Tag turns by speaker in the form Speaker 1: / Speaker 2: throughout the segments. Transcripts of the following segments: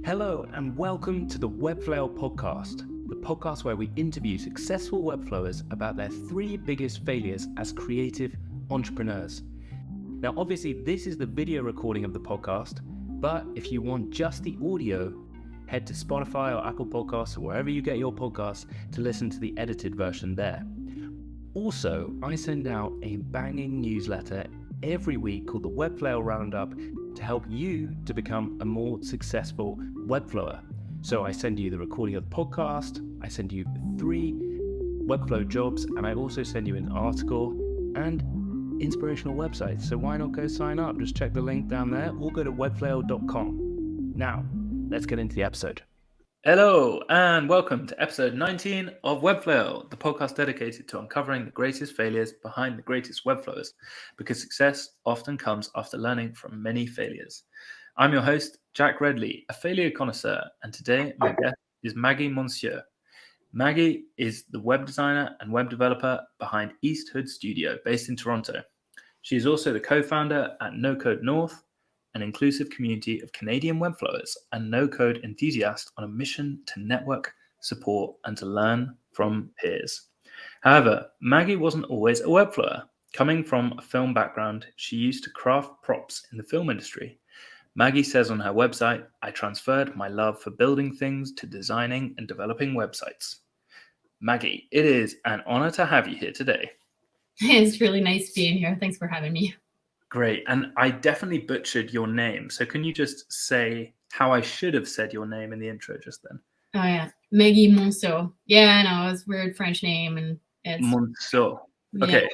Speaker 1: Hello and welcome to the Webflail podcast, the podcast where we interview successful Webflowers about their 3 biggest failures as creative entrepreneurs. Now, obviously, this is the video recording of the podcast, but if you want just the audio, head to Spotify or Apple Podcasts or wherever you get your podcasts to listen to the edited version there. Also, I send out a banging newsletter every week called the Webflail Roundup to help you to become a more successful Webflower. So I send you the recording of the podcast, I send you 3 Webflow jobs, and I also send you an article and inspirational websites. So why not go sign up? Just check the link down there or go to webflail.com. Now, let's get into the episode. Hello and welcome to episode 19 of Webflail, the podcast dedicated to uncovering the greatest failures behind the greatest Webflowers, because success often comes after learning from many failures. I'm your host, Jack Redley, a failure connoisseur, and today my guest is Maggy Monceaux. Maggy is the web designer and web developer behind Easthood Studio, based in Toronto. She is also the co-founder at NoCode North, an inclusive community of Canadian Webflowers and NoCode enthusiasts on a mission to network, support, and to learn from peers. However, Maggy wasn't always a Webflower. Coming from a film background, she used to craft props in the film industry. Maggy says on her website, "I transferred my love for building things to designing and developing websites." Maggy, it is an honor to have you here today.
Speaker 2: It's really nice being here. Thanks for having me.
Speaker 1: Great. And I definitely butchered your name. So can you just say how I should have said your name in the intro just then?
Speaker 2: Oh, yeah. Maggy Monceaux. Yeah, I know. It's a weird French name. And it's
Speaker 1: Monceaux. Okay. Yeah.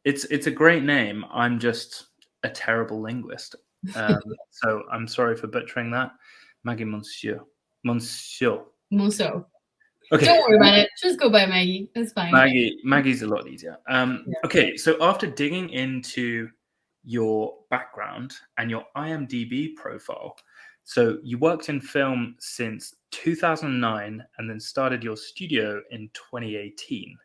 Speaker 1: It's a great name. I'm just a terrible linguist. So I'm sorry for butchering that. Maggy Monceaux. Monceaux.
Speaker 2: Monceaux.
Speaker 1: Okay.
Speaker 2: Don't worry about it. Just go by Maggy. It's fine.
Speaker 1: Maggy's a lot easier. Okay. So after digging into your background and your IMDb profile. So you worked in film since 2009 and then started your studio in 2018.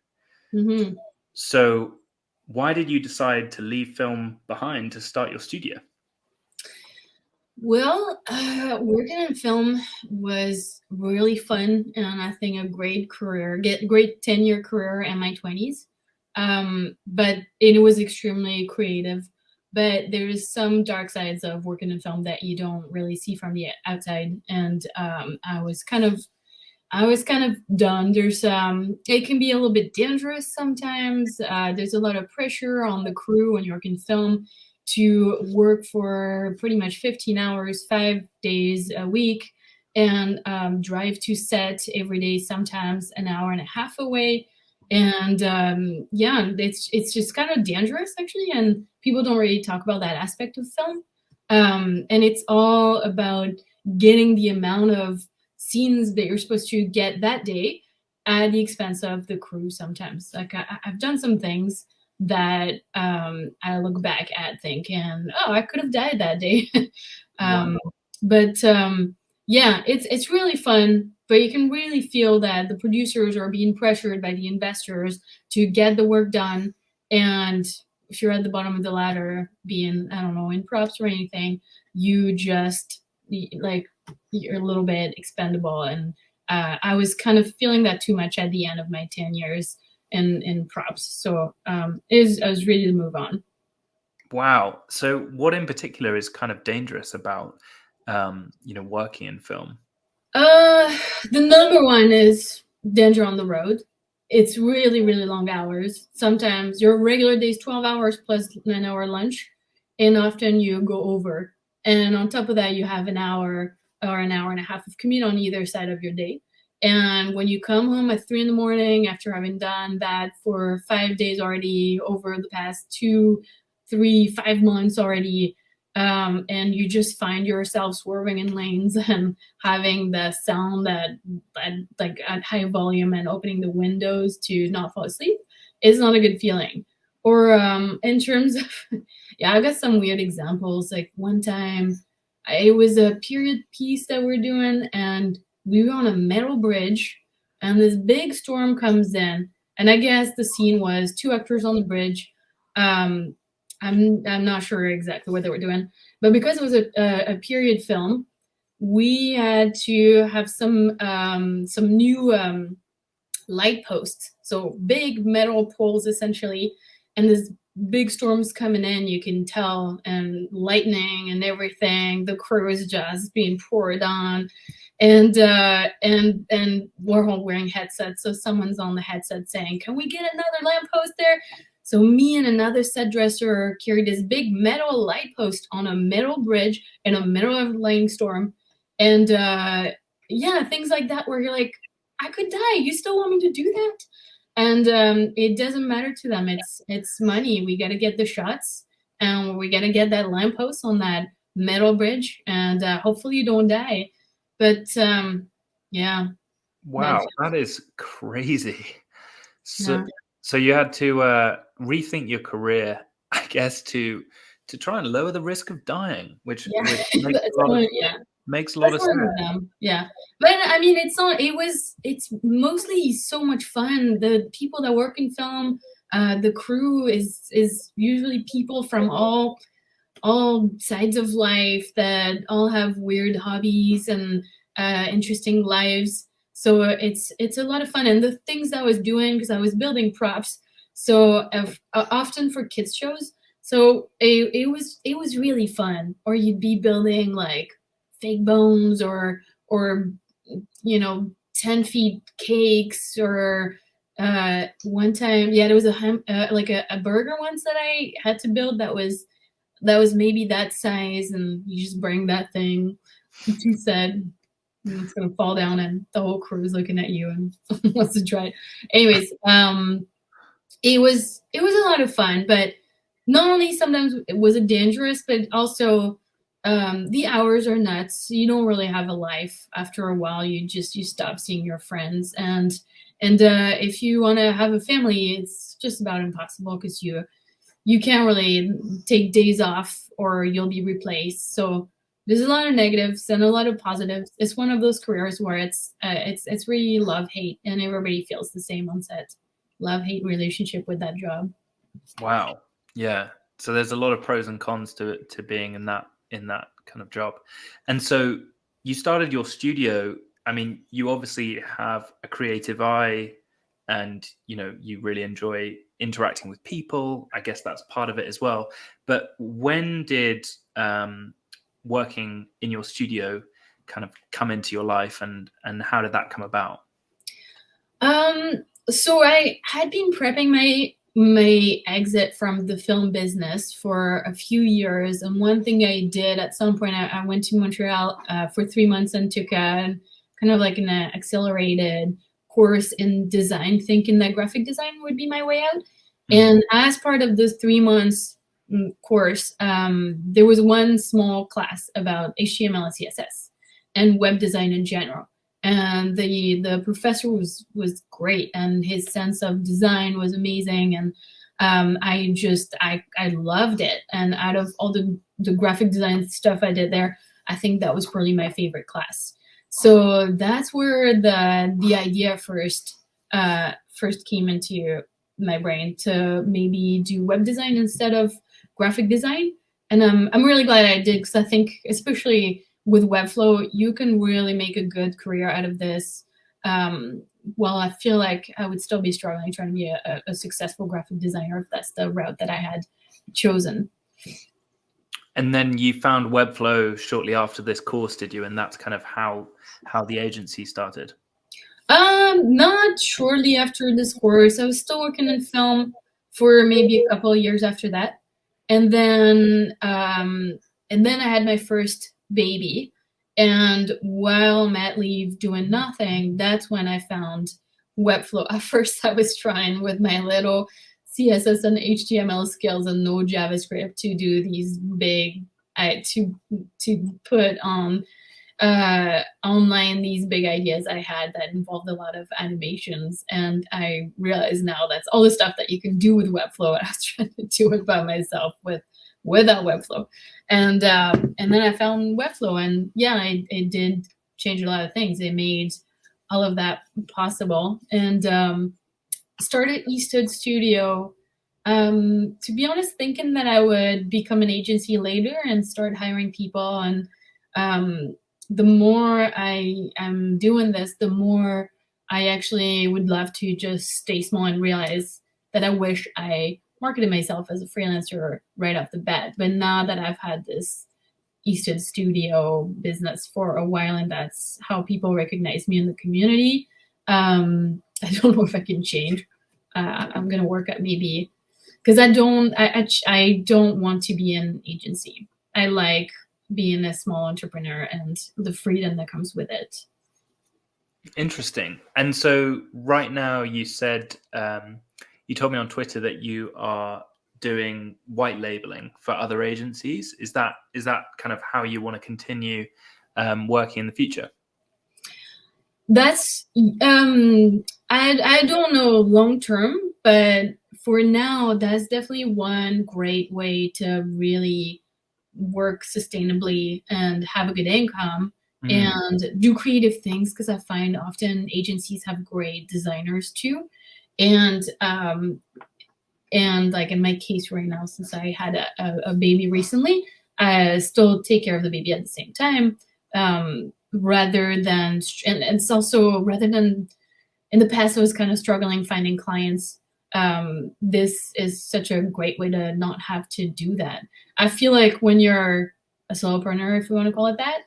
Speaker 2: Mm-hmm.
Speaker 1: So why did you decide to leave film behind to start your studio?
Speaker 2: Well, working in film was really fun and I think a great career, great 10-year career in my 20s. But it was extremely creative. But there's some dark sides of working in film that you don't really see from the outside. And I was kind of done. There's it can be a little bit dangerous sometimes. There's a lot of pressure on the crew when you're working film to work for pretty much 15 hours, 5 days a week, and drive to set every day, sometimes an hour and a half away. And it's just kind of dangerous actually, and people don't really talk about that aspect of film. And it's all about getting the amount of scenes that you're supposed to get that day at the expense of the crew sometimes. Like I've done some things that I look back at thinking, oh, I could have died that day. But it's really fun. But you can really feel that the producers are being pressured by the investors to get the work done. And if you're at the bottom of the ladder, being, I don't know, in props or anything, you just, like, you're a little bit expendable. And I was kind of feeling that too much at the end of my 10 years in props. So I was ready to move on.
Speaker 1: Wow. So what in particular is kind of dangerous about, working in film?
Speaker 2: The number one is danger on the road. It's really, really long hours. Sometimes your regular day is 12 hours plus an hour lunch, and often you go over. And on top of that, you have an hour or an hour and a half of commute on either side of your day. And when you come home at 3 a.m. after having done that for 5 days already, over the past 2, 3, 5 months already, and you just find yourself swerving in lanes and having the sound that like at high volume and opening the windows to not fall asleep is not a good feeling. Or in terms of, I've got some weird examples. Like one time, it was a period piece that we're doing, and we were on a metal bridge, and this big storm comes in, and I guess the scene was 2 actors on the bridge. I'm not sure exactly what they were doing, but because it was a period film, we had to have some new light posts, so big metal poles essentially, and this big storms coming in, you can tell, and lightning and everything. The crew is just being poured on, and we're all wearing headsets, so someone's on the headset saying, "Can we get another lamppost there?" So me and another set dresser carried this big metal light post on a metal bridge in the middle of a lightning storm, and yeah, things like that where you're like, I could die. You still want me to do that? And it doesn't matter to them. It's money. We got to get the shots, and we got to get that lamppost on that metal bridge, and hopefully you don't die. But yeah.
Speaker 1: Wow, that is crazy. So,
Speaker 2: Yeah.
Speaker 1: so you had to rethink your career, I guess, to try and lower the risk of dying, which
Speaker 2: Yeah.
Speaker 1: makes
Speaker 2: That's
Speaker 1: a lot of
Speaker 2: yeah.
Speaker 1: makes a lot
Speaker 2: That's
Speaker 1: of
Speaker 2: one
Speaker 1: sense.
Speaker 2: of them. Yeah. But I mean, it's mostly so much fun. The people that work in film, the crew is usually people from all sides of life that all have weird hobbies and interesting lives. So it's a lot of fun. And the things I was doing, because I was building props, so often for kids shows. So it was really fun. Or you'd be building like fake bones, or 10 feet cakes, or one time, yeah, there was like a burger once that I had to build that was maybe that size, and you just bring that thing to set, and it's gonna fall down, and the whole crew is looking at you and wants to try it. Anyways, it was a lot of fun, but not only sometimes was it dangerous, but also the hours are nuts. You don't really have a life after a while. You stop seeing your friends, and if you want to have a family, it's just about impossible, because you can't really take days off, or you'll be replaced. So there's a lot of negatives and a lot of positives. It's one of those careers where it's really love hate, and everybody feels the same on set. Love hate relationship with that job.
Speaker 1: Wow. Yeah. So there's a lot of pros and cons to being in that kind of job. And so you started your studio. I mean, you obviously have a creative eye, and you really enjoy interacting with people. I guess that's part of it as well. But when did working in your studio kind of come into your life, and how did that come about?
Speaker 2: So I had been prepping my exit from the film business for a few years, and one thing I did at some point, I went to Montreal for 3 months and took a kind of like an accelerated course in design, thinking that graphic design would be my way out. And as part of this 3 months course, there was one small class about HTML and CSS and web design in general. And the professor was great, and his sense of design was amazing, and I loved it. And out of all the graphic design stuff I did there, I think that was probably my favorite class. So that's where the idea first came into my brain, to maybe do web design instead of graphic design. And I'm really glad I did, because I think, especially with Webflow, you can really make a good career out of this. Well, I feel like I would still be struggling trying to be a successful graphic designer if that's the route that I had chosen.
Speaker 1: And then you found Webflow shortly after this course, did you? And that's kind of how the agency started.
Speaker 2: Not shortly after this course. I was still working in film for maybe a couple of years after that, and then I had my first baby. And while I'm at leave doing nothing, that's when I found Webflow. At first, I was trying with my little CSS and HTML skills and no JavaScript to do these big, to put on online these big ideas I had that involved a lot of animations. And I realize now that's all the stuff that you can do with Webflow. I was trying to do it by myself without Webflow. And then I found Webflow, and yeah, it did change a lot of things. It made all of that possible. And started Easthood Studio, to be honest, thinking that I would become an agency later and start hiring people. And the more I am doing this, the more I actually would love to just stay small and realize that I wish I marketed myself as a freelancer right off the bat. But now that I've had this Easthood studio business for a while, and that's how people recognize me in the community, I don't know if I can change. I'm gonna work at maybe, because I don't want to be an agency. I like being a small entrepreneur and the freedom that comes with it.
Speaker 1: Interesting. And so right now you said, you told me on Twitter that you are doing white labeling for other agencies. Is that kind of how you want to continue working in the future?
Speaker 2: That's I don't know long term, but for now, that's definitely one great way to really work sustainably and have a good income and do creative things, because I find often agencies have great designers too. And like in my case right now, since I had a baby recently, I still take care of the baby at the same time. Rather than, and it's also rather than in the past, I was kind of struggling finding clients. This is such a great way to not have to do that. I feel like when you're a solopreneur, if you want to call it that,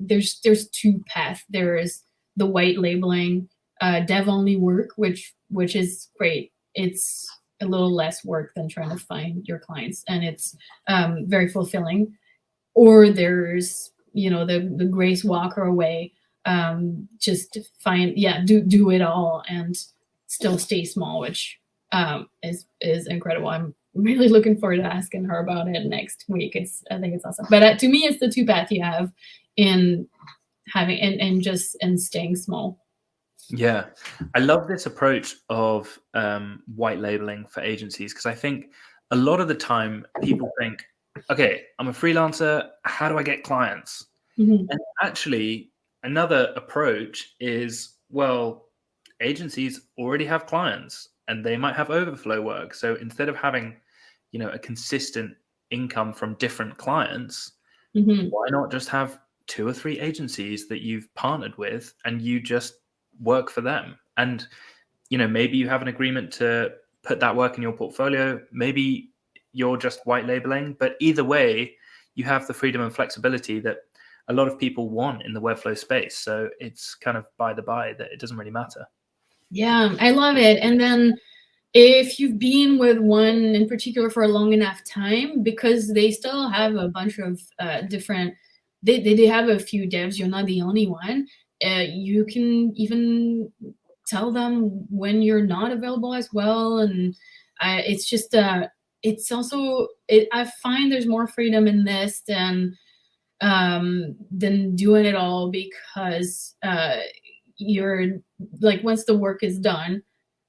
Speaker 2: there's two paths. There's the white labeling, dev only work, which is great. It's a little less work than trying to find your clients, and it's very fulfilling. Or there's, the Grace Walker way, just to find, do it all and still stay small, which is incredible. I'm really looking forward to asking her about it next week. I think it's awesome. But to me, it's the two paths you have in having and staying small.
Speaker 1: Yeah, I love this approach of white labeling for agencies, because I think a lot of the time people think, okay, I'm a freelancer, how do I get clients?
Speaker 2: Mm-hmm.
Speaker 1: And actually, another approach is, well, agencies already have clients and they might have overflow work. So instead of having, a consistent income from different clients, why not just have 2 or 3 agencies that you've partnered with and you just work for them? And, maybe you have an agreement to put that work in your portfolio. Maybe you're just white labeling, but either way, you have the freedom and flexibility that a lot of people want in the Webflow space. So it's kind of by the by that it doesn't really matter.
Speaker 2: Yeah, I love it. And then if you've been with one in particular for a long enough time, because they still have a bunch of different, they have a few devs, you're not the only one. You can even tell them when you're not available as well. And it's just, it's also, I find there's more freedom in this than doing it all, because you're like, once the work is done,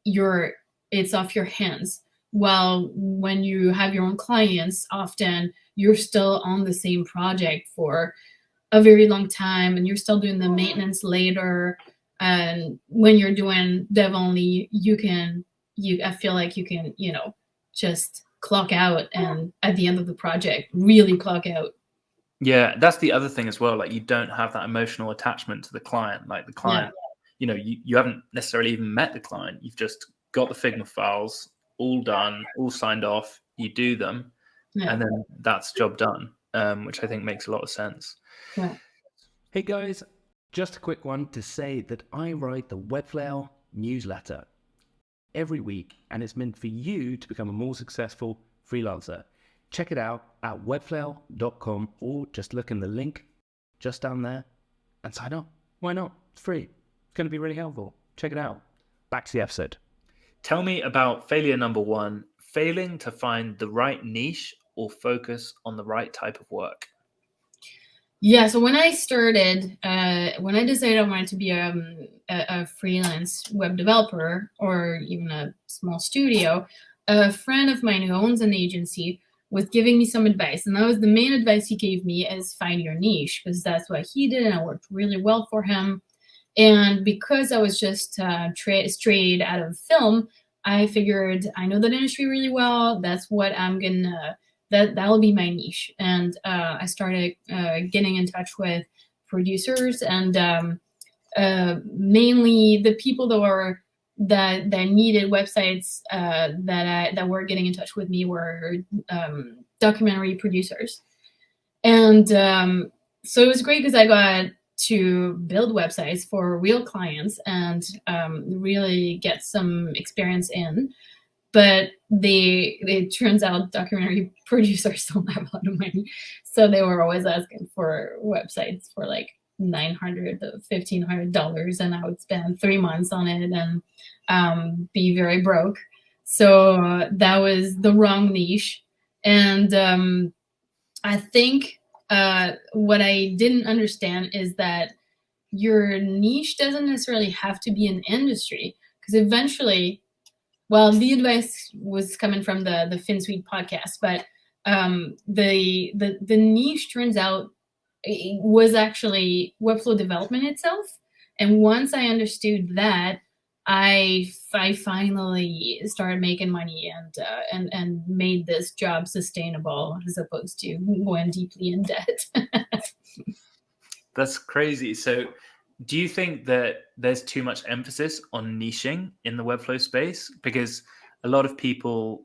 Speaker 2: it's off your hands. Well, when you have your own clients, often you're still on the same project for a very long time, and you're still doing the maintenance later. And when you're doing dev only, I feel like you can, just clock out, and at the end of the project, really clock out.
Speaker 1: Yeah, that's the other thing as well. Like, you don't have that emotional attachment to the client. Like, the client, you haven't necessarily even met the client. You've just got the Figma files all done, all signed off. You do them, and then that's job done, which I think makes a lot of sense.
Speaker 2: Yeah.
Speaker 1: Hey guys, just a quick one to say that I write the Webflail newsletter every week, and it's meant for you to become a more successful freelancer. Check it out at webflail.com, or just look in the link just down there and sign up. Why not? It's free. It's going to be really helpful. Check it out. Back to the episode. Tell me about failure number 1, failing to find the right niche or focus on the right type of work.
Speaker 2: Yeah, so when I started, when I decided I wanted to be a freelance web developer, or even a small studio, a friend of mine who owns an agency was giving me some advice. And that was the main advice he gave me, is find your niche, because that's what he did, and it worked really well for him. And because I was just straight out of film, I figured I know that industry really well. That's what I'm going to that'll be my niche. And I started getting in touch with producers, and mainly the people that needed websites that were getting in touch with me were documentary producers. And so it was great because I got to build websites for real clients and really get some experience in. But it turns out documentary producers don't have a lot of money. So they were always asking for websites for like $900 to $1,500, and I would spend 3 months on it and be very broke. So that was the wrong niche. And I think what I didn't understand is that your niche doesn't necessarily have to be an industry, because eventually, well, the advice was coming from the FinSuite podcast, but the niche turns out it was actually Webflow development itself. And once I understood that, I finally started making money and made this job sustainable, as opposed to going deeply in debt.
Speaker 1: That's crazy. So do you think that there's too much emphasis on niching in the Webflow space? Because a lot of people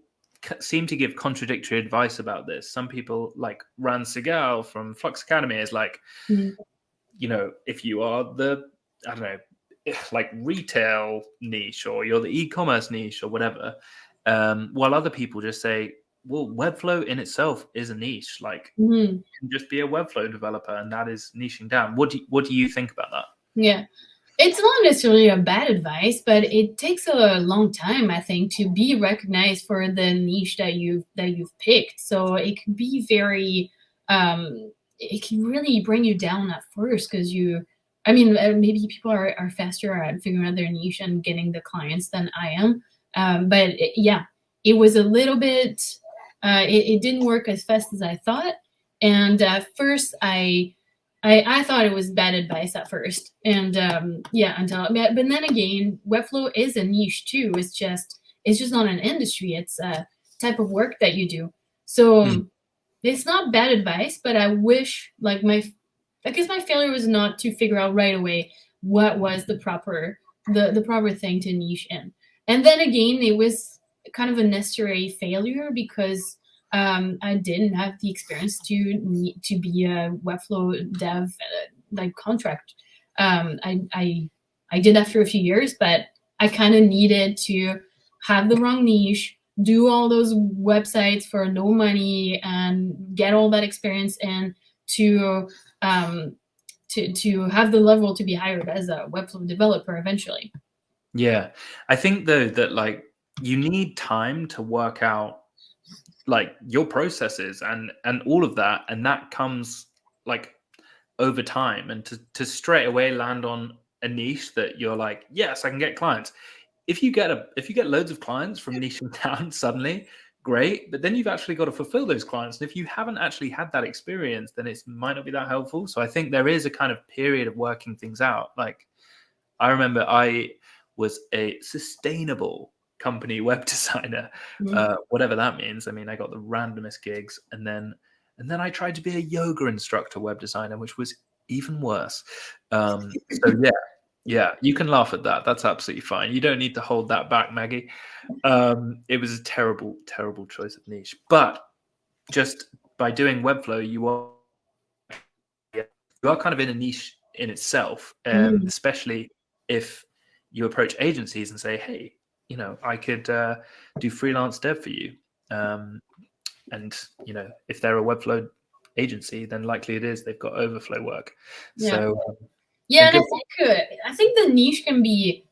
Speaker 1: seem to give contradictory advice about this. Some people, like Ran Segal from Flux Academy, is like, you know, if you are the, I don't know, like retail niche, or you're the e-commerce niche or whatever, while other people just say, well, Webflow in itself is a niche. Like, you can just be a Webflow developer, and that is niching down. What do you think about that?
Speaker 2: Yeah, it's not necessarily a bad advice, but it takes a long time, I think, to be recognized for the niche that you've picked. So it can be very, it can really bring you down at first, because maybe people are faster at figuring out their niche and getting the clients than I am. But it was a little bit, it didn't work as fast as I thought. And at first I thought it was bad advice at first. And but then again, Webflow is a niche too. It's just not an industry. It's a type of work that you do. So it's not bad advice, but I wish, like, I guess my failure was not to figure out right away what was the proper thing to niche in. And then again, it was kind of a necessary failure, because I didn't have the experience to be a Webflow dev like contract. I did after a few years, but I kind of needed to have the wrong niche, do all those websites for no money, and get all that experience in to have the level to be hired as a Webflow developer eventually.
Speaker 1: Yeah, I think though that, like, you need time to work out like your processes and all of that, and that comes like over time. And to straight away land on a niche that you're like, yes, I can get clients. If you get loads of clients from niching down suddenly, great, but then you've actually got to fulfill those clients. And if you haven't actually had that experience, then it might not be that helpful. So I think there is a kind of period of working things out. Like, I remember I was a sustainable company web designer, whatever that means. I mean, I got the randomest gigs, and then I tried to be a yoga instructor web designer, which was even worse. So yeah, you can laugh at that. That's absolutely fine. You don't need to hold that back, Maggie. It was a terrible, terrible choice of niche. But just by doing Webflow, you are kind of in a niche in itself, especially if you approach agencies and say, hey, you know, I could do freelance dev for you. And, you know, if they're a Webflow agency, then likely it is they've got overflow work.
Speaker 2: Yeah.
Speaker 1: So
Speaker 2: yeah, and I think the niche can be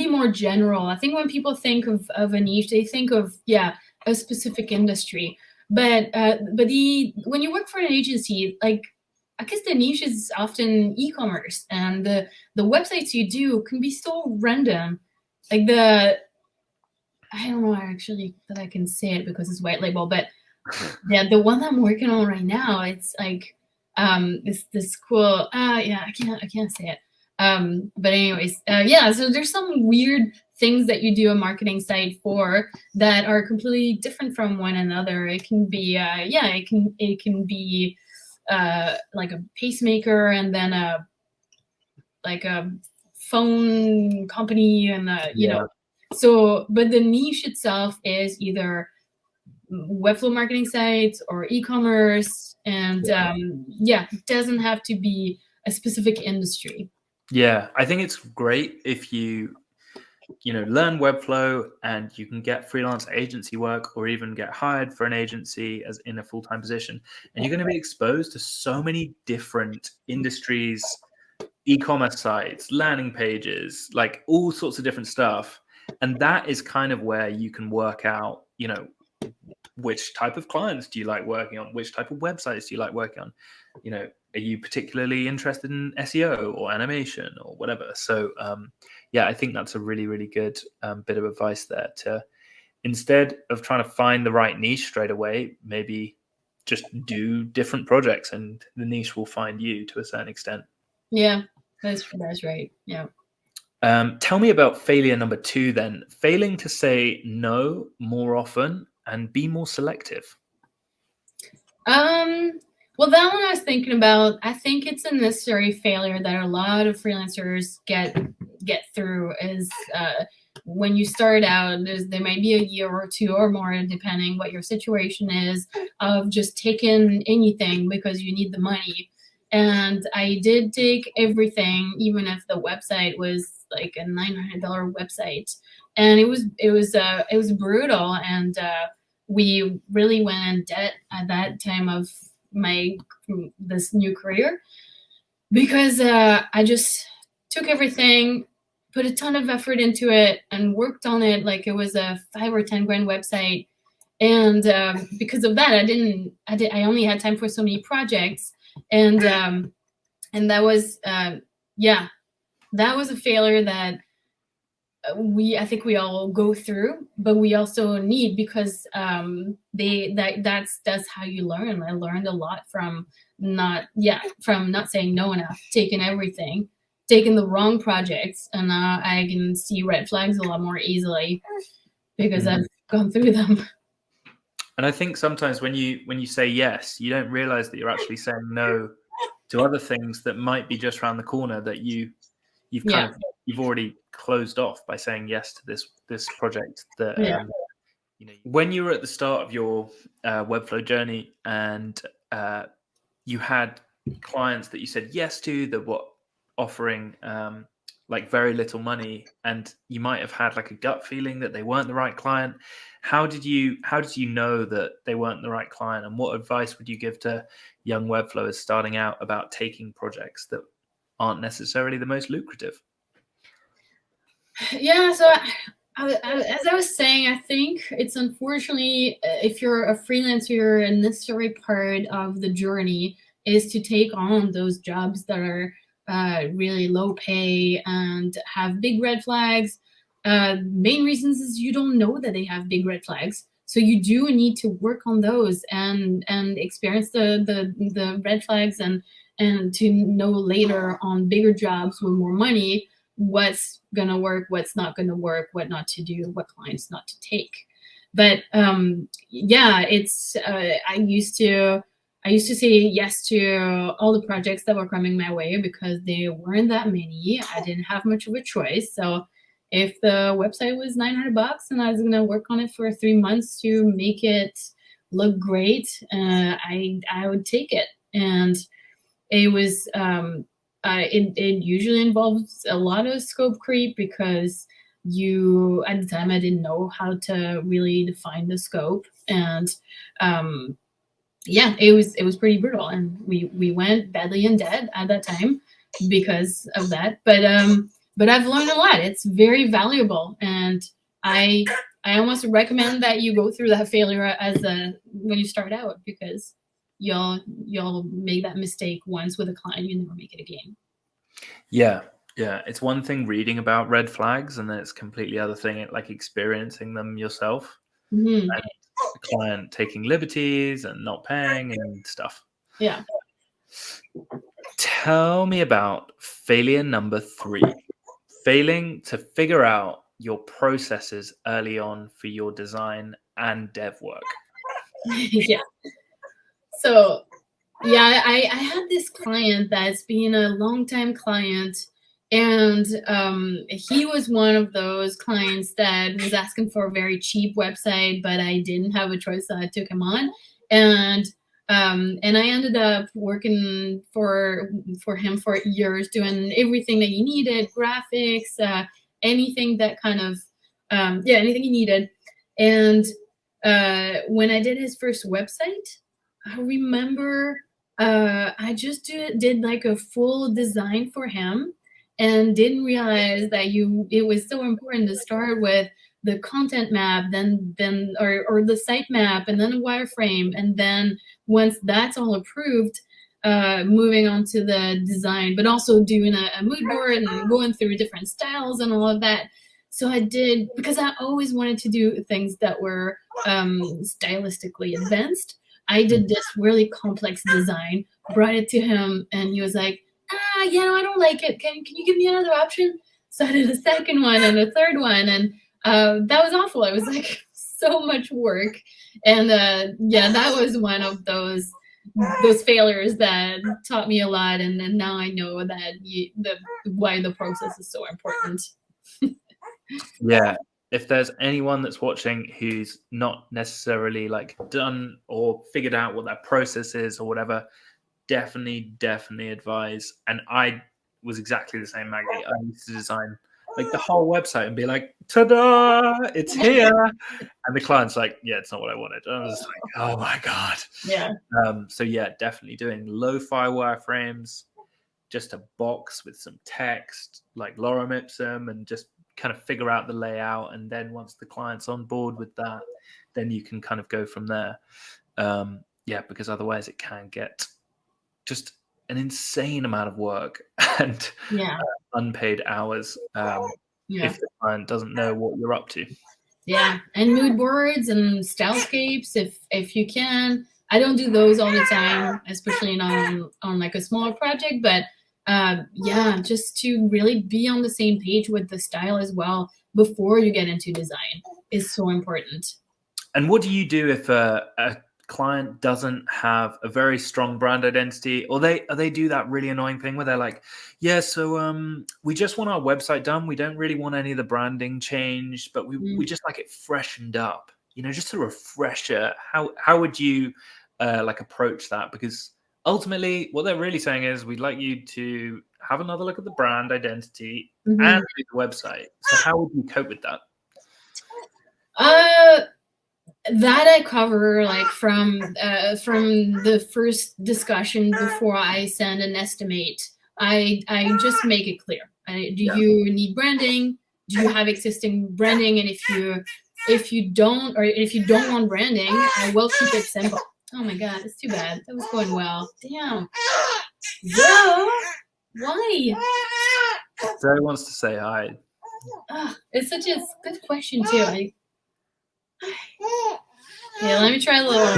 Speaker 2: more general. I think when people think of a niche, they think of a specific industry. But when you work for an agency, like, I guess the niche is often e-commerce, and the websites you do can be so random. Like I don't know actually that I can say it because it's white label, but the one I'm working on right now, it's like this cool I can't say it. But anyways, so there's some weird things that you do a marketing site for that are completely different from one another. It can be it can be like a pacemaker, and then a phone company, and you know. So, but the niche itself is either Webflow marketing sites or e-commerce, and it doesn't have to be a specific industry.
Speaker 3: Yeah, I think it's great if you learn Webflow and you can get freelance agency work, or even get hired for an agency as in a full-time position, and you're going to be exposed to so many different industries, e-commerce sites, landing pages, like all sorts of different stuff. And that is kind of where you can work out, which type of clients do you like working on? Which type of websites do you like working on? Are you particularly interested in SEO or animation or whatever? So I think that's a really, really good bit of advice there, to, instead of trying to find the right niche straight away, maybe just do different projects and the niche will find you to a certain extent.
Speaker 2: Yeah, that's right. Yeah.
Speaker 3: Tell me about failure number 2 then. Failing to say no more often and be more selective.
Speaker 2: Well, that one I was thinking about. I think it's a necessary failure that a lot of freelancers get through, is when you start out, there might be a year or 2 or more, depending what your situation is, of just taking anything because you need the money. And I did take everything, even if the website was like a $900 website, and it was brutal. And we really went in debt at that time of this new career, because I just took everything, put a ton of effort into it, and worked on it like it was a 5 or 10 grand website. And because of that, I only had time for so many projects, and that was that was a failure that I think we all go through, but we also need, because that's how you learn. I learned a lot from not saying no enough, taking everything, taking the wrong projects, and now I can see red flags a lot more easily because I've gone through them.
Speaker 3: And I think sometimes when you say yes, you don't realize that you're actually saying no to other things that might be just around the corner, that you've already closed off by saying yes to this project. That when you were at the start of your Webflow journey, and you had clients that you said yes to that were offering like very little money, and you might have had like a gut feeling that they weren't the right client. How did you know that they weren't the right client, and what advice would you give to young Webflowers starting out about taking projects that aren't necessarily the most lucrative?
Speaker 2: Yeah, so as I was saying, I think it's, unfortunately, if you're a freelancer, a necessary part of the journey is to take on those jobs that are really low pay and have big red flags. Main reasons is you don't know that they have big red flags, so you do need to work on those and experience the red flags, and to know later on bigger jobs with more money what's gonna work, what's not gonna work, what not to do, what clients not to take. But it's I used to say yes to all the projects that were coming my way because there weren't that many. I didn't have much of a choice. So if the website was $900 and I was gonna work on it for 3 months to make it look great, I would take it. And it was it usually involves a lot of scope creep, because at the time I didn't know how to really define the scope, and it was pretty brutal, and we went badly in debt at that time because of that. But I've learned a lot. It's very valuable, and I almost recommend that you go through that failure when you start out, because you'll make that mistake once with a client, you never make it again.
Speaker 3: Yeah, it's one thing reading about red flags, and then it's completely other thing like experiencing them yourself.
Speaker 2: Mm-hmm.
Speaker 3: And the client taking liberties and not paying and stuff.
Speaker 2: Yeah.
Speaker 3: Tell me about failure number 3. Failing to figure out your processes early on for your design and dev work?
Speaker 2: Yeah. So yeah, I had this client that's been a long-time client, and he was one of those clients that was asking for a very cheap website, but I didn't have a choice, so I took him on. And I ended up working for him for years, doing everything that he needed, graphics, anything that kind of, anything he needed. And when I did his first website, I remember I just did like a full design for him, and didn't realize that it was so important to start with the content map, then or the site map, and then a wireframe, and then once that's all approved, moving on to the design, but also doing a mood board and going through different styles and all of that. So I did, because I always wanted to do things that were stylistically advanced. I did this really complex design, brought it to him, and he was like, I don't like it. Can you give me another option? So I did a second one and a third one, and that was awful. It was like so much work. And that was one of those failures that taught me a lot. And then now I know that why the process is so important.
Speaker 3: Yeah. If there's anyone that's watching who's not necessarily like done or figured out what that process is or whatever, definitely advise. And I was exactly the same, Maggie. I used to design like the whole website and be like, ta-da, it's here. And the client's like, yeah, it's not what I wanted. And I was just like, oh my God.
Speaker 2: Yeah.
Speaker 3: So yeah, definitely doing lo-fi wireframes, just a box with some text, like lorem ipsum, and just kind of figure out the layout. And then once the client's on board with that, then you can kind of go from there. Because otherwise it can get just an insane amount of work and unpaid hours if the client doesn't know what you're up to.
Speaker 2: Yeah, and mood boards and stylescapes if you can. I don't do those all the time, especially on like a smaller project, but just to really be on the same page with the style as well before you get into design is so important. And
Speaker 3: what do you do if a client doesn't have a very strong brand identity, or they do that really annoying thing where they're like, yeah, so we just want our website done, we don't really want any of the branding changed, but we just like it freshened up, just a refresher? How would you like approach that? Because ultimately what they're really saying is, we'd like you to have another look at the brand identity and the website. So how would you cope with that?
Speaker 2: That I cover like from the first discussion before I send an estimate. I just make it clear. Do you need branding? Do you have existing branding? And if you don't want branding, I will keep it simple. Oh my God, it's too bad. That was going well. Damn. Whoa. Why?
Speaker 3: Zoe wants to say hi.
Speaker 2: It's such a good question too. Yeah, let me try a little.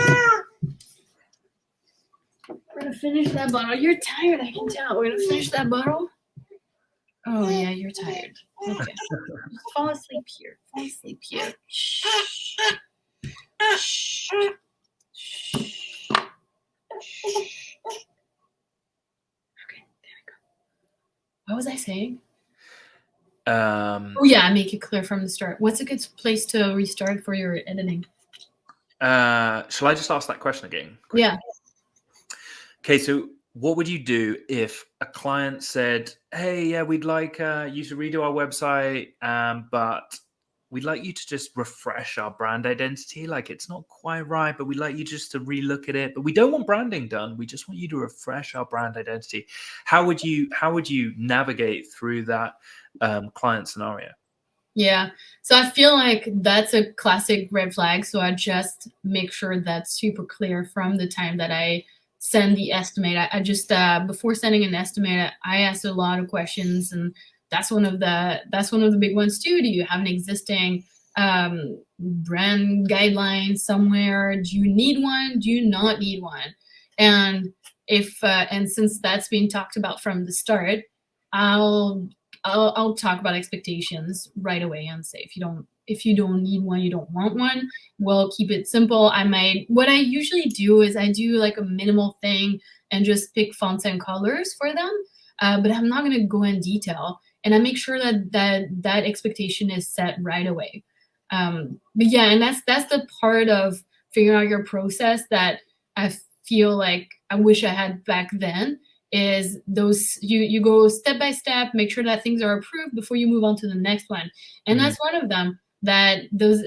Speaker 2: We're gonna finish that bottle. You're tired, I can tell. We're gonna finish that bottle. Oh yeah, you're tired. Okay. Just fall asleep here. Fall asleep here. Shh. Shh. Shh. Okay, there we go. What was I saying? Make it clear from the start. What's a good place to restart for your editing?
Speaker 3: Shall I just ask that question again? Quickly?
Speaker 2: Yeah.
Speaker 3: Okay, so what would you do if a client said, hey, yeah, we'd like you to redo our website, but we'd like you to just refresh our brand identity. Like, it's not quite right, but we'd like you just to relook at it. But we don't want branding done. We just want you to refresh our brand identity. How would you navigate through that client scenario?
Speaker 2: Yeah, so I feel like that's a classic red flag. So I just make sure that's super clear from the time that I send the estimate. I just before sending an estimate, I ask a lot of questions, and that's one of the big ones too. Do you have an existing brand guideline somewhere? Do you need one? Do you not need one? And if and since that's been talked about from the start, I'll I'll talk about expectations right away and say if you don't need one, you don't want one, we'll keep it simple. What I usually do is I do like a minimal thing and just pick fonts and colors for them, but I'm not going to go in detail, and I make sure that expectation is set right away. But yeah, and that's the part of figuring out your process that I feel like I wish I had back then, is those you go step by step, make sure that things are approved before you move on to the next one. And that's one of them, that those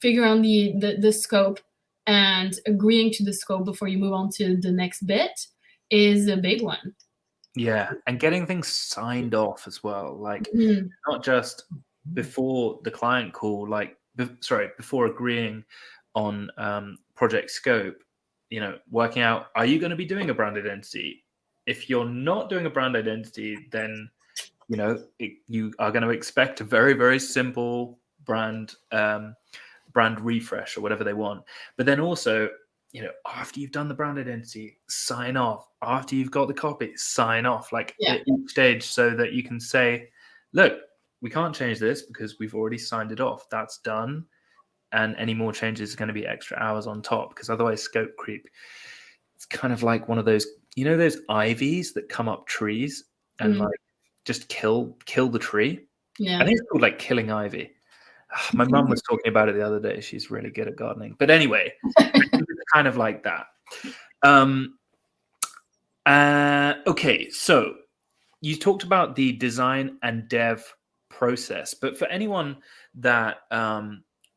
Speaker 2: figure out the scope and agreeing to the scope before you move on to the next bit is a big one.
Speaker 3: Yeah, and getting things signed off as well, like not just before the client call, like before agreeing on project scope, you know, working out, are you going to be doing a brand identity? If you're not doing a brand identity, then, you know, you are going to expect a very, very simple brand refresh or whatever they want. But then also, you know, after you've done the brand identity, sign off. After you've got the copy, sign off, like at each stage, so that you can say, look, we can't change this because we've already signed it off. That's done. And any more changes are going to be extra hours on top, because otherwise scope creep. It's kind of like one of those, you know, those ivies that come up trees and like just kill the tree.
Speaker 2: Yeah.
Speaker 3: I think it's called like killing ivy. My mum was talking about it the other day. She's really good at gardening. But anyway, it's kind of like that. Okay, so you talked about the design and dev process, but for anyone that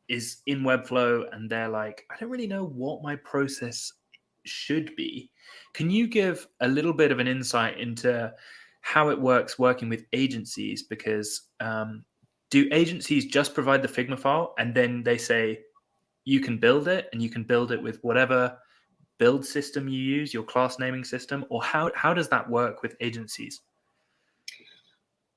Speaker 3: is in Webflow and they're like, I don't really know what my process should be, can you give a little bit of an insight into how it works working with agencies? Because do agencies just provide the Figma file and then they say you can build it, and you can build it with whatever build system you use, your class naming system, or how does that work with agencies?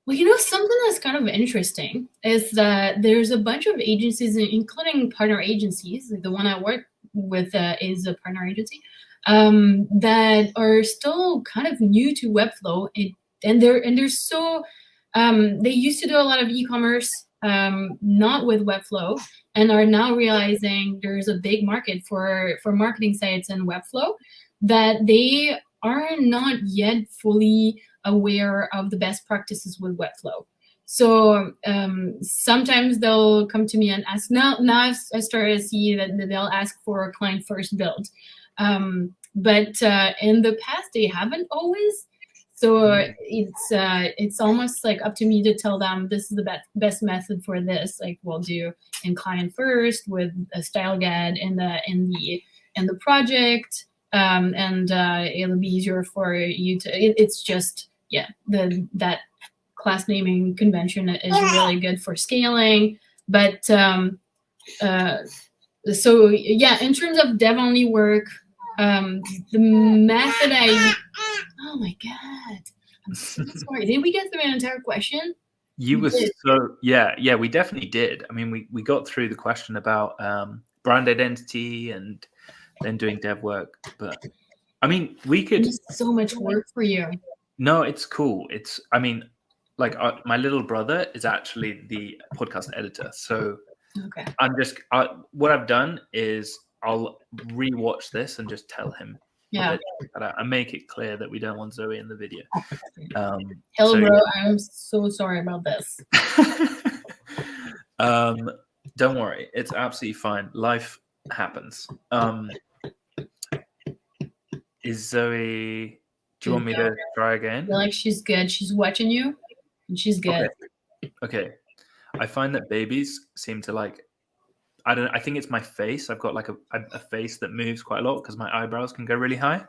Speaker 2: Well, you know, something that's kind of interesting is that there's a bunch of agencies, including partner agencies. Like the one I work with is a partner agency that are still kind of new to Webflow, and they're so they used to do a lot of e-commerce, not with Webflow, and are now realizing there's a big market for marketing sites in Webflow, that they are not yet fully aware of the best practices with Webflow. So sometimes they'll come to me and ask, now I started to see that they'll ask for a client first build. But in the past, they haven't always. So it's almost like up to me to tell them this is the best method for this. Like we'll do in client first with a style guide in the project, and it'll be easier for you to. It's just that class naming convention is really good for scaling. But so yeah, in terms of dev only work, the method oh my god, I'm so sorry. Did we get through an entire question?
Speaker 3: You were so yeah, we definitely did. I mean, we got through the question about brand identity and then doing dev work, but I mean, we could.
Speaker 2: It's so much work for you.
Speaker 3: No, it's cool. It's, I mean, like my little brother is actually the podcast editor, so
Speaker 2: okay.
Speaker 3: I'm just what I've done is I'll rewatch this and just tell him.
Speaker 2: Yeah.
Speaker 3: And make it clear that we don't want Zoe in the video.
Speaker 2: Hello, so, bro. Yeah. I'm so sorry about this.
Speaker 3: Don't worry, it's absolutely fine. Life happens. Is Zoe? Do you want me to try again?
Speaker 2: I feel like she's good. She's watching you, and she's good.
Speaker 3: Okay. I find that babies seem to like. I think it's my face. I've got like a face that moves quite a lot because my eyebrows can go really high,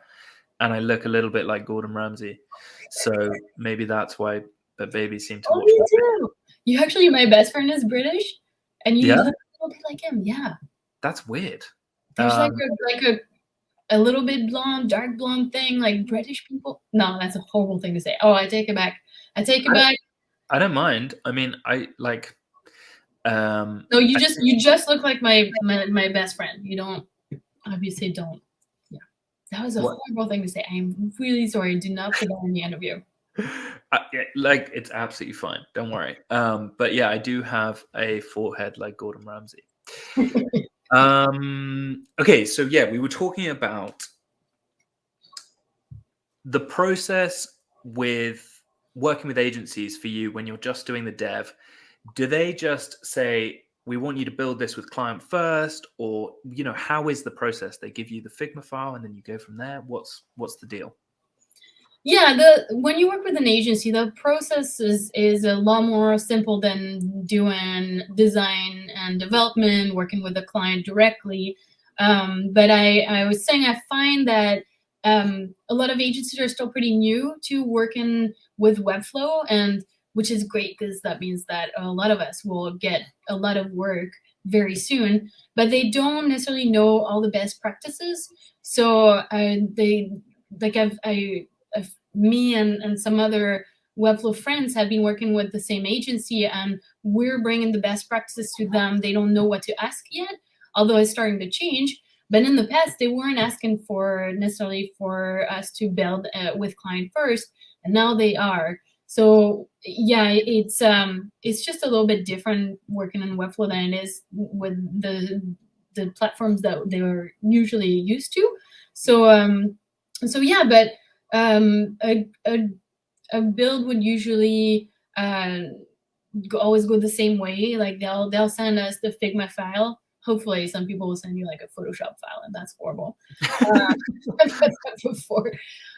Speaker 3: and I look a little bit like Gordon Ramsay. So maybe that's why the babies seem to watch.
Speaker 2: You too. You actually, my best friend is British, and you look a little bit like him. Yeah.
Speaker 3: That's weird.
Speaker 2: There's like a little bit blonde, dark blonde thing, like British people. No, that's a horrible thing to say. Oh, I take it back. I
Speaker 3: don't mind. I mean, I like.
Speaker 2: No, you just look like my best friend. You don't, obviously don't. Yeah, that was a horrible thing to say. I'm really sorry. Do not put that in the interview.
Speaker 3: Like, it's absolutely fine. Don't worry. But yeah, I do have a forehead like Gordon Ramsay. Okay, so yeah, we were talking about the process with working with agencies for you when you're just doing the dev. Do they just say, we want you to build this with client first, or how is the process? They give you the Figma file and then you go from there. What's the deal?
Speaker 2: Yeah, when you work with an agency, the process is a lot more simple than doing design and development, working with the client directly. But I was saying I find that a lot of agencies are still pretty new to working with Webflow, and which is great because that means that a lot of us will get a lot of work very soon, but they don't necessarily know all the best practices. So they like me and some other Webflow friends have been working with the same agency, and we're bringing the best practices to them. They don't know what to ask yet, although it's starting to change. But in the past, they weren't asking for necessarily for us to build with client first, and now they are. So yeah, it's just a little bit different working in Webflow than it is with the platforms that they were usually used to. So yeah, but a build would usually always go the same way. Like they'll send us the Figma file. Hopefully, some people will send you like a Photoshop file, and that's horrible. I've had that before,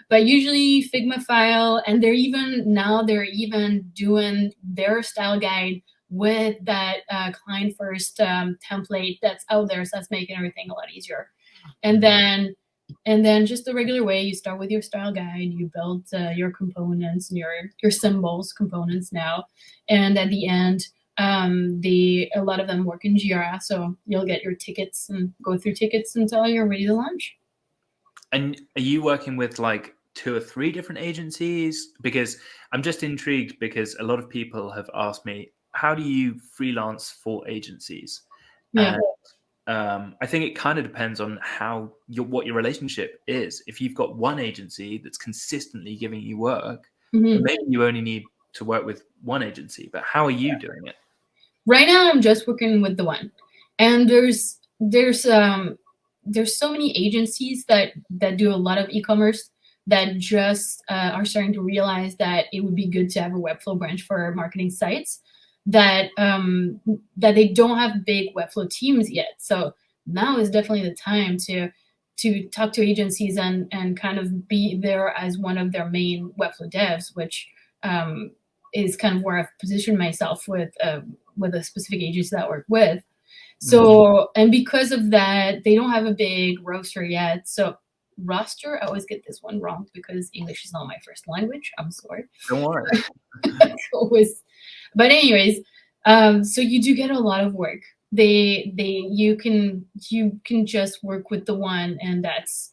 Speaker 2: but usually Figma file, and they're even doing their style guide with that client first template that's out there. So that's making everything a lot easier. And then just the regular way, you start with your style guide, you build your components and your symbols components now. And at the end, a lot of them work in Jira, so you'll get your tickets and go through tickets until you're ready to launch.
Speaker 3: And are you working with like 2 or 3 different agencies? Because I'm just intrigued, because a lot of people have asked me, how do you freelance for agencies?
Speaker 2: Yeah.
Speaker 3: And I think it kind of depends on what your relationship is. If you've got one agency that's consistently giving you work, then maybe you only need to work with one agency. But how are you doing it?
Speaker 2: Right now, I'm just working with the one, and there's so many agencies that do a lot of e-commerce that just are starting to realize that it would be good to have a Webflow branch for marketing sites. That they don't have big Webflow teams yet. So now is definitely the time to talk to agencies and kind of be there as one of their main Webflow devs, which is kind of where I've positioned myself with a specific agency that I work with. So, and because of that, they don't have a big roster yet. So roster, I always get this one wrong because English is not my first language. I'm sorry.
Speaker 3: Don't worry.
Speaker 2: But anyways, so you do get a lot of work. You can just work with the one, and that's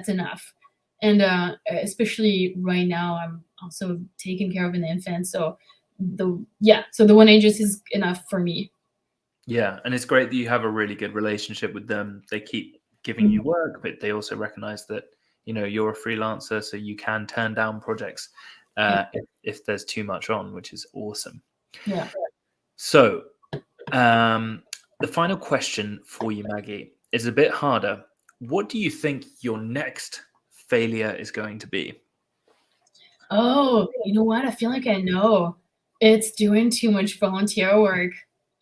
Speaker 2: enough. And especially right now, I'm also taking care of an infant, so the one agency is enough for me.
Speaker 3: Yeah, and it's great that you have a really good relationship with them. They keep giving you work, but they also recognize that you're a freelancer, so you can turn down projects if there's too much on, which is awesome.
Speaker 2: Yeah.
Speaker 3: So the final question for you, Maggy, is a bit harder. What do you think your next failure is going to be?
Speaker 2: Oh, you know what? I feel like I know. It's doing too much volunteer work.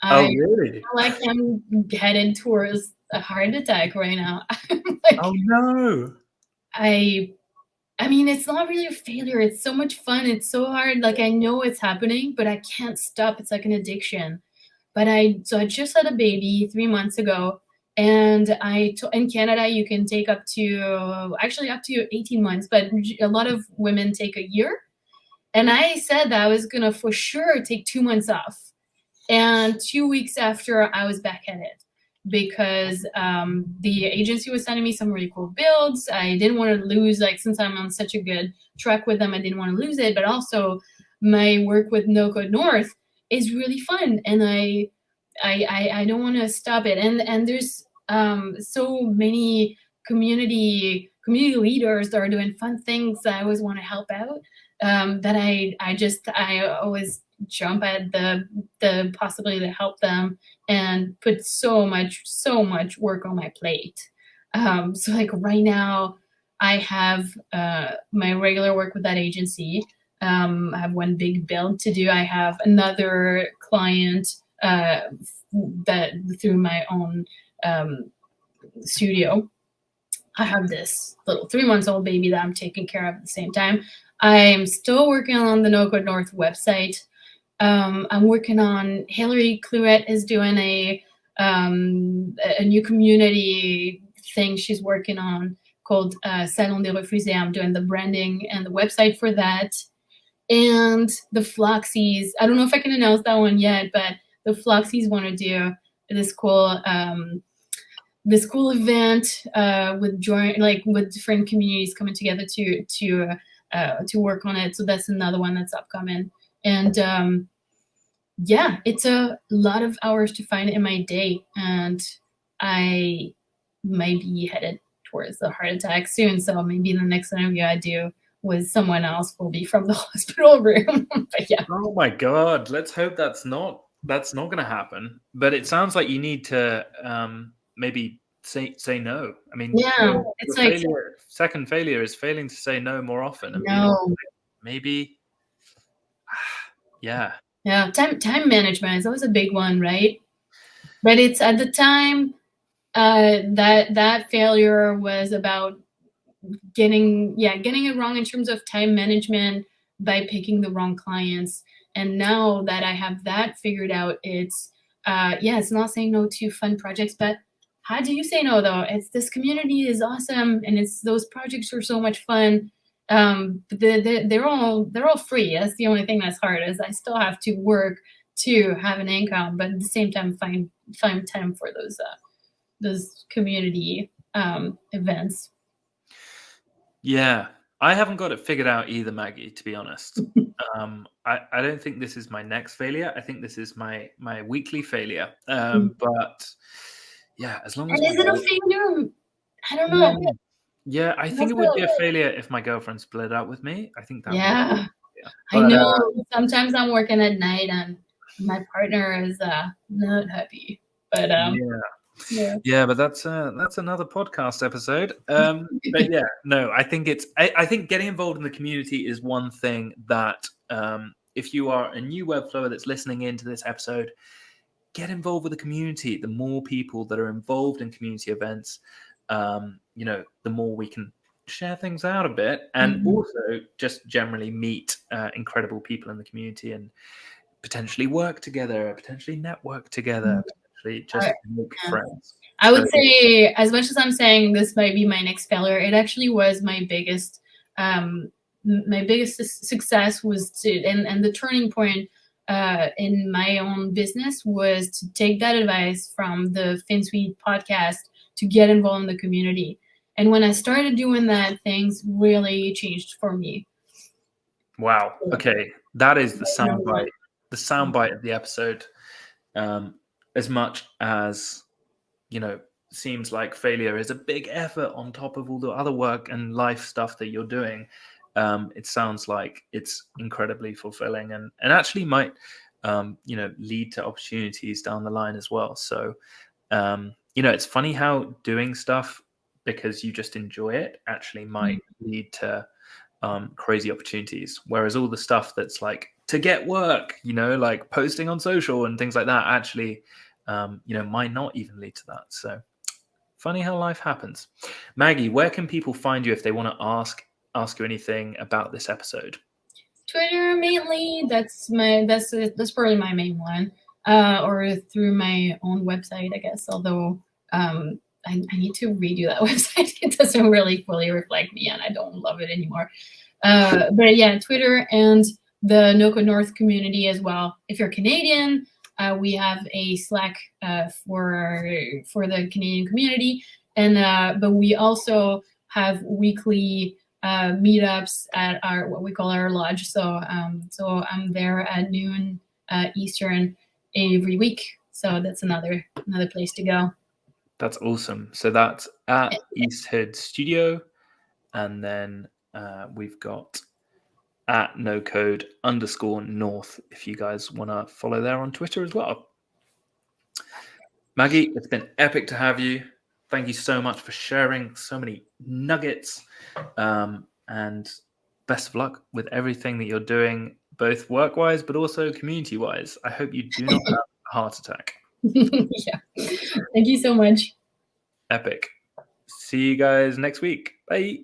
Speaker 3: Oh, really?
Speaker 2: I feel like I'm headed towards a heart attack right now.
Speaker 3: Oh, no.
Speaker 2: I mean, it's not really a failure. It's so much fun. It's so hard. Like, I know it's happening, but I can't stop. It's like an addiction. But I just had a baby 3 months ago, and in Canada, you can take up to 18 months, but a lot of women take a year. And I said that I was going to for sure take 2 months off. And 2 weeks after, I was back at it because the agency was sending me some really cool builds. I didn't want to lose, since I'm on such a good track with them, I didn't want to lose it. But also my work with NoCode North is really fun, and I don't want to stop it. And there's so many community leaders that are doing fun things that I always want to help out. that I always jump at the possibility to help them and put so much work on my plate. So like right now I have my regular work with that agency. I have one big build to do. I have another client that through my own studio. I have this little 3-month-old baby that I'm taking care of at the same time. I'm still working on the NoCode North website. I'm working on, Hillary Cluette is doing a new community thing she's working on called Salon des Refusés. I'm doing the branding and the website for that. And the Floxies, I don't know if I can announce that one yet, but the Floxies want to do this cool event with different communities coming together to work on it. So that's another one that's upcoming. And yeah, it's a lot of hours to find in my day, and I might be headed towards the heart attack soon. So maybe the next interview I do with someone else will be from the hospital room. But yeah.
Speaker 3: Oh my God! Let's hope that's not going to happen. But it sounds like you need to maybe say no. I mean,
Speaker 2: yeah, it's like
Speaker 3: second failure is failing to say no more often. And
Speaker 2: no.
Speaker 3: Maybe, yeah.
Speaker 2: Yeah, time management is always a big one, right? But it's at the time that failure was about getting it wrong in terms of time management by picking the wrong clients. And now that I have that figured out, it's it's not saying no to fun projects, but how do you say no though? It's this community is awesome, and it's those projects are so much fun. But they're all free. That's the only thing that's hard, is I still have to work to have an income, but at the same time find time for those community events.
Speaker 3: Yeah, I haven't got it figured out either, Maggie, to be honest. I don't think this is my next failure. I think this is my weekly failure. But yeah, as long as
Speaker 2: and is it a failure? I don't know.
Speaker 3: Yeah, I think it would be a failure if my girlfriend split up with me. I think that would be a failure.
Speaker 2: I know. Sometimes I'm working at night and my partner is not happy. But
Speaker 3: yeah, but that's another podcast episode. But yeah, no, I think I think getting involved in the community is one thing that if you are a new Webflower that's listening into this episode, get involved with the community. The more people that are involved in community events, the more we can share things out a bit, and also just generally meet incredible people in the community and potentially work together, potentially network together, potentially just make friends.
Speaker 2: I would say, as much as I'm saying this might be my next failure, it actually was my biggest success was and the turning point in my own business was to take that advice from the FinSuite podcast to get involved in the community. And when I started doing that, things really changed for me.
Speaker 3: Wow. Okay. That is the soundbite. The soundbite of the episode. As much as, seems like failure is a big effort on top of all the other work and life stuff that you're doing, it sounds like it's incredibly fulfilling and actually might, lead to opportunities down the line as well. So, it's funny how doing stuff because you just enjoy it actually might lead to crazy opportunities. Whereas all the stuff that's like to get work, like posting on social and things like that actually, might not even lead to that. So funny how life happens. Maggie, where can people find you if they want to ask you anything about this episode?
Speaker 2: Twitter mainly. That's probably my main one. Or through my own website, I guess. Although I need to redo that website. It doesn't really fully reflect me, and I don't love it anymore. But yeah, Twitter and the NoCode North community as well. If you're Canadian, we have a Slack for the Canadian community, and but we also have weekly meetups at what we call our lodge. So I'm there at noon Eastern every week. So that's another place to go.
Speaker 3: That's awesome. So that's at Easthood Studio, and then we've got at NoCode_North if you guys want to follow there on Twitter as well. Maggy, it's been epic to have you. Thank you so much for sharing so many nuggets, and best of luck with everything that you're doing, both work-wise but also community-wise. I hope you do not have a heart attack.
Speaker 2: Yeah. Thank you so much.
Speaker 3: Epic. See you guys next week. Bye.